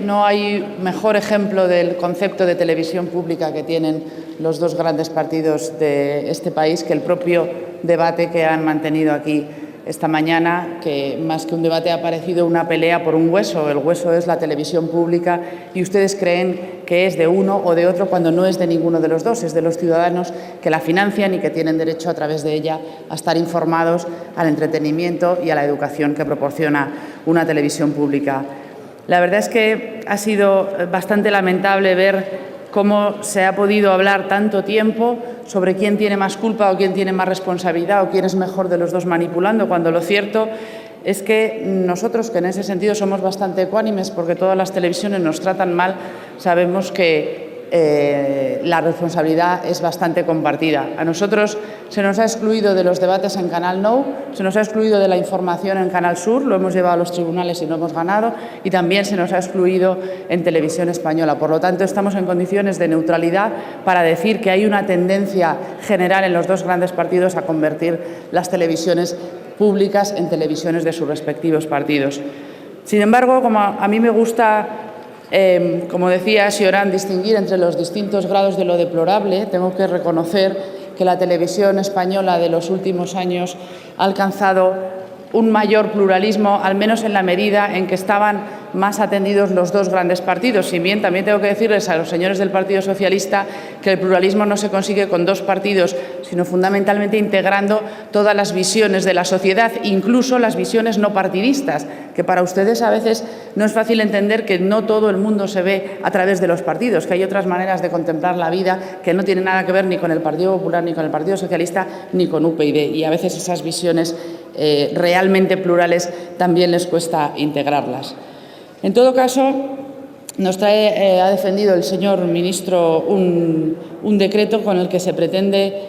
No hay mejor ejemplo del concepto de televisión pública que tienen los dos grandes partidos de este país que el propio debate que han mantenido aquí esta mañana, que más que un debate ha parecido una pelea por un hueso. El hueso es la televisión pública y ustedes creen que es de uno o de otro cuando no es de ninguno de los dos, es de los ciudadanos que la financian y que tienen derecho a través de ella a estar informados, al entretenimiento y a la educación que proporciona una televisión pública. La verdad es que ha sido bastante lamentable ver cómo se ha podido hablar tanto tiempo sobre quién tiene más culpa o quién tiene más responsabilidad o quién es mejor de los dos manipulando, cuando lo cierto es que nosotros, que en ese sentido somos bastante ecuánimes porque todas las televisiones nos tratan mal, sabemos que la responsabilidad es bastante compartida. A nosotros se nos ha excluido de los debates en Canal Nou, se nos ha excluido de la información en Canal Sur, lo hemos llevado a los tribunales y lo hemos ganado, y también se nos ha excluido en Televisión Española. Por lo tanto, estamos en condiciones de neutralidad para decir que hay una tendencia general en los dos grandes partidos a convertir las televisiones públicas en televisiones de sus respectivos partidos. Sin embargo, como a mí me gusta, como decía Sioran, distinguir entre los distintos grados de lo deplorable, tengo que reconocer que la televisión española de los últimos años ha alcanzado un mayor pluralismo, al menos en la medida en que estaban más atendidos los dos grandes partidos. Si bien también tengo que decirles a los señores del Partido Socialista que el pluralismo no se consigue con dos partidos, sino fundamentalmente integrando todas las visiones de la sociedad, incluso las visiones no partidistas, que para ustedes a veces no es fácil entender que no todo el mundo se ve a través de los partidos, que hay otras maneras de contemplar la vida que no tienen nada que ver ni con el Partido Popular, ni con el Partido Socialista, ni con UPyD. Y a veces esas visiones realmente plurales también les cuesta integrarlas. En todo caso, ha defendido el señor ministro un decreto con el que se pretende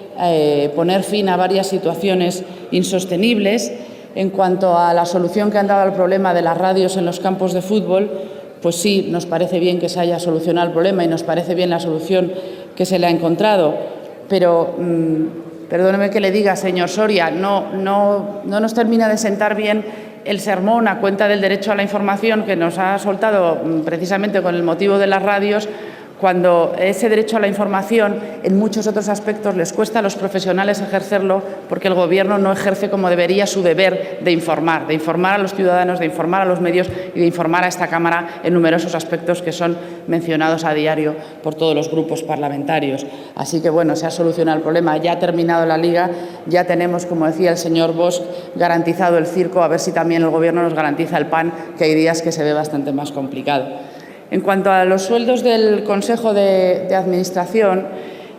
poner fin a varias situaciones insostenibles. En cuanto a la solución que han dado al problema de las radios en los campos de fútbol, pues sí, nos parece bien que se haya solucionado el problema y nos parece bien la solución que se le ha encontrado, pero perdóneme que le diga, señor Soria, no nos termina de sentar bien el sermón a cuenta del derecho a la información que nos ha soltado precisamente con el motivo de las radios, cuando ese derecho a la información en muchos otros aspectos les cuesta a los profesionales ejercerlo porque el Gobierno no ejerce como debería su deber de informar a los ciudadanos, de informar a los medios y de informar a esta Cámara en numerosos aspectos que son mencionados a diario por todos los grupos parlamentarios. Así que, bueno, se ha solucionado el problema, ya ha terminado la Liga, ya tenemos, como decía el señor Bosch, garantizado el circo, a ver si también el Gobierno nos garantiza el pan, que hay días que se ve bastante más complicado. En cuanto a los sueldos del Consejo de Administración,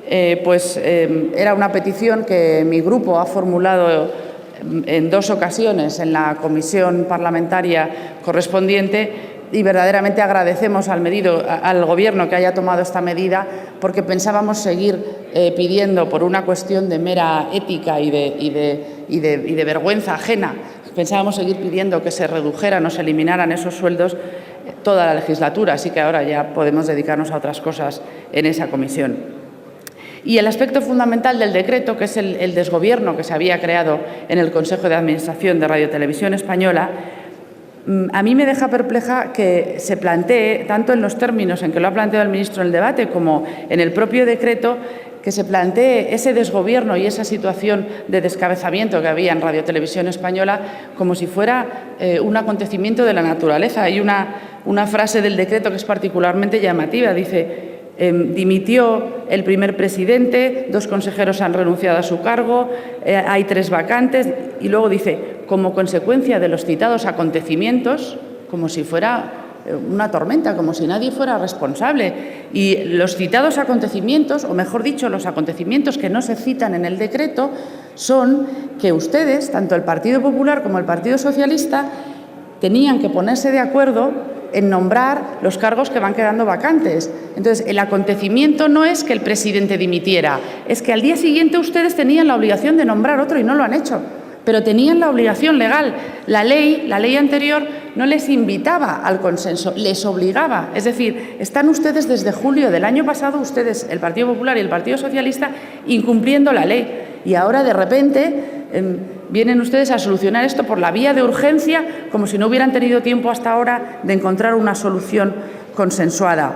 era una petición que mi grupo ha formulado en dos ocasiones en la comisión parlamentaria correspondiente y verdaderamente agradecemos al Gobierno que haya tomado esta medida porque pensábamos seguir pidiendo, por una cuestión de mera ética y de vergüenza ajena, pensábamos seguir pidiendo que se redujeran o se eliminaran esos sueldos toda la legislatura, así que ahora ya podemos dedicarnos a otras cosas en esa comisión. Y el aspecto fundamental del decreto, que es el desgobierno que se había creado en el Consejo de Administración de Radio Televisión Española, a mí me deja perpleja que se plantee, tanto en los términos en que lo ha planteado el ministro en el debate como en el propio decreto, que se plantee ese desgobierno y esa situación de descabezamiento que había en Radio Televisión Española como si fuera un acontecimiento de la naturaleza. Hay una frase del decreto que es particularmente llamativa. Dice, dimitió el primer presidente, 2 consejeros han renunciado a su cargo, hay 3 vacantes, y luego dice, como consecuencia de los citados acontecimientos, como si fuera una tormenta, como si nadie fuera responsable. Y los citados acontecimientos, o mejor dicho, los acontecimientos que no se citan en el decreto, son que ustedes, tanto el Partido Popular como el Partido Socialista, tenían que ponerse de acuerdo en nombrar los cargos que van quedando vacantes. Entonces, el acontecimiento no es que el presidente dimitiera, es que al día siguiente ustedes tenían la obligación de nombrar otro y no lo han hecho. Pero tenían la obligación legal. La ley anterior no les invitaba al consenso, les obligaba. Es decir, están ustedes desde julio del año pasado, ustedes, el Partido Popular y el Partido Socialista, incumpliendo la ley. Y ahora, de repente, Vienen ustedes a solucionar esto por la vía de urgencia, como si no hubieran tenido tiempo hasta ahora de encontrar una solución consensuada.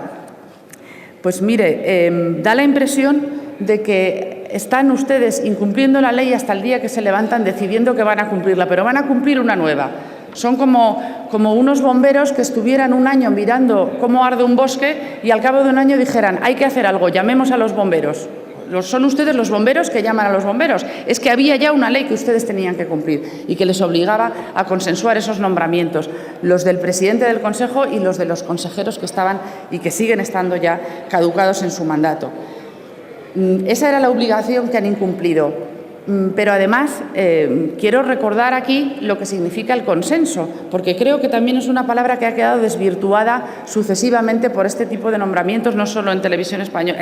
Pues mire, da la impresión de que están ustedes incumpliendo la ley hasta el día que se levantan decidiendo que van a cumplirla, pero van a cumplir una nueva. Son como unos bomberos que estuvieran un año mirando cómo arde un bosque y al cabo de un año dijeran hay que hacer algo, llamemos a los bomberos. Son ustedes los bomberos que llaman a los bomberos. Es que había ya una ley que ustedes tenían que cumplir y que les obligaba a consensuar esos nombramientos, los del presidente del Consejo y los de los consejeros que estaban y que siguen estando ya caducados en su mandato. Esa era la obligación que han incumplido. Pero además quiero recordar aquí lo que significa el consenso, porque creo que también es una palabra que ha quedado desvirtuada sucesivamente por este tipo de nombramientos, no solo en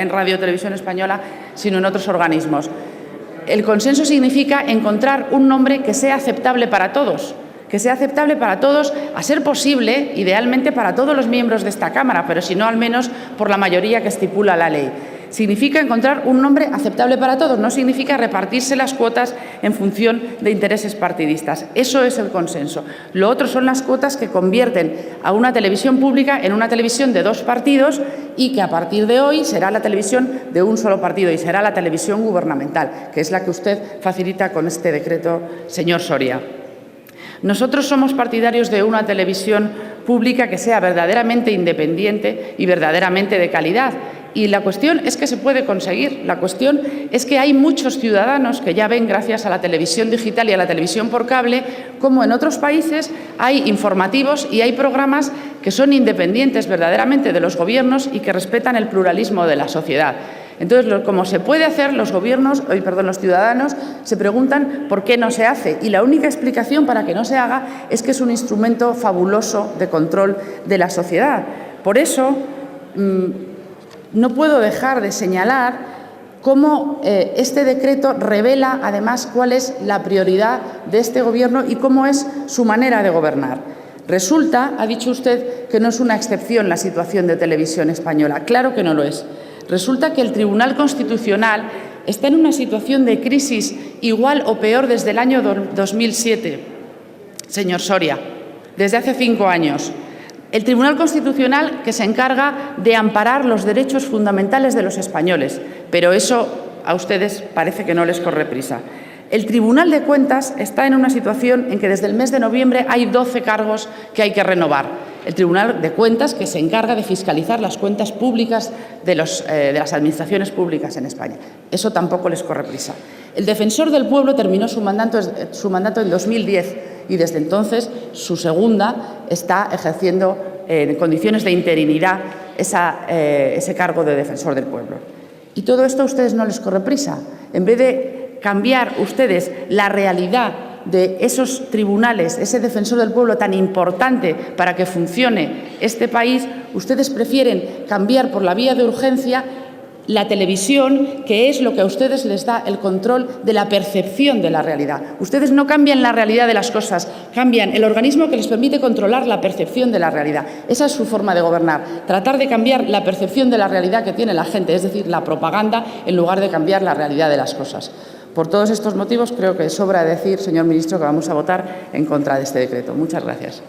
Radio Televisión Española, sino en otros organismos. El consenso significa encontrar un nombre que sea aceptable para todos, a ser posible, idealmente para todos los miembros de esta Cámara, pero si no, al menos por la mayoría que estipula la ley. Significa encontrar un nombre aceptable para todos, no significa repartirse las cuotas en función de intereses partidistas. Eso es el consenso. Lo otro son las cuotas que convierten a una televisión pública en una televisión de dos partidos y que a partir de hoy será la televisión de un solo partido y será la televisión gubernamental, que es la que usted facilita con este decreto, señor Soria. Nosotros somos partidarios de una televisión pública que sea verdaderamente independiente y verdaderamente de calidad. Y la cuestión es que se puede conseguir. La cuestión es que hay muchos ciudadanos que ya ven, gracias a la televisión digital y a la televisión por cable, como en otros países hay informativos y hay programas que son independientes verdaderamente de los gobiernos y que respetan el pluralismo de la sociedad. Entonces, como se puede hacer, los ciudadanos se preguntan por qué no se hace. Y la única explicación para que no se haga es que es un instrumento fabuloso de control de la sociedad. Por eso, no puedo dejar de señalar cómo este decreto revela, además, cuál es la prioridad de este Gobierno y cómo es su manera de gobernar. Resulta, ha dicho usted, que no es una excepción la situación de Televisión Española. Claro que no lo es. Resulta que el Tribunal Constitucional está en una situación de crisis igual o peor desde el año 2007, señor Soria, desde hace 5 años. El Tribunal Constitucional que se encarga de amparar los derechos fundamentales de los españoles, pero eso a ustedes parece que no les corre prisa. El Tribunal de Cuentas está en una situación en que desde el mes de noviembre hay 12 cargos que hay que renovar. El Tribunal de Cuentas que se encarga de fiscalizar las cuentas públicas de las administraciones públicas en España. Eso tampoco les corre prisa. El Defensor del Pueblo terminó su mandato en 2010 y desde entonces su segunda está ejerciendo en condiciones de interinidad ese cargo de Defensor del Pueblo. Y todo esto a ustedes no les corre prisa. En vez de cambiar ustedes la realidad de esos tribunales, ese Defensor del Pueblo tan importante para que funcione este país, ustedes prefieren cambiar por la vía de urgencia la televisión, que es lo que a ustedes les da el control de la percepción de la realidad. Ustedes no cambian la realidad de las cosas, cambian el organismo que les permite controlar la percepción de la realidad. Esa es su forma de gobernar, tratar de cambiar la percepción de la realidad que tiene la gente, es decir, la propaganda, en lugar de cambiar la realidad de las cosas. Por todos estos motivos, creo que sobra decir, señor ministro, que vamos a votar en contra de este decreto. Muchas gracias.